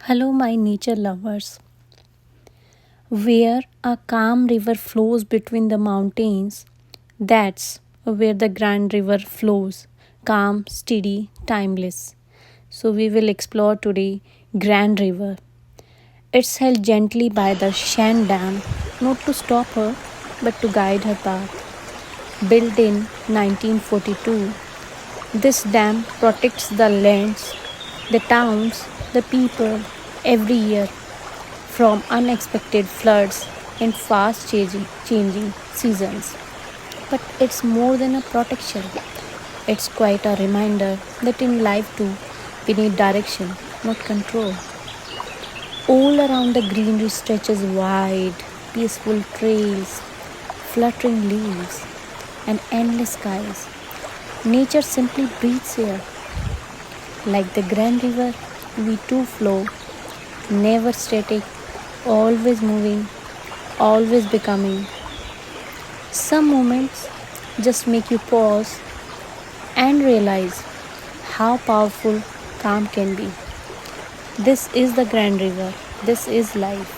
Hello, my nature lovers. Where a calm river flows between the mountains, that's where the Grand River flows, calm, steady, timeless. So, we will explore today Grand River. It's held gently by the Shan Dam, not to stop her, but to guide her path. Built in 1942, this dam protects the lands, the towns, the people every year from unexpected floods and fast changing seasons. But it's more than a protection, it's quite a reminder that in life too we need direction, not control. All around the greenery stretches wide, peaceful trails, fluttering leaves, and endless skies. Nature simply breathes here. Like the Grand River, we too flow, never static, always moving, always becoming. Some moments just make you pause and realize how powerful calm can be. This is the Grand River. This is life.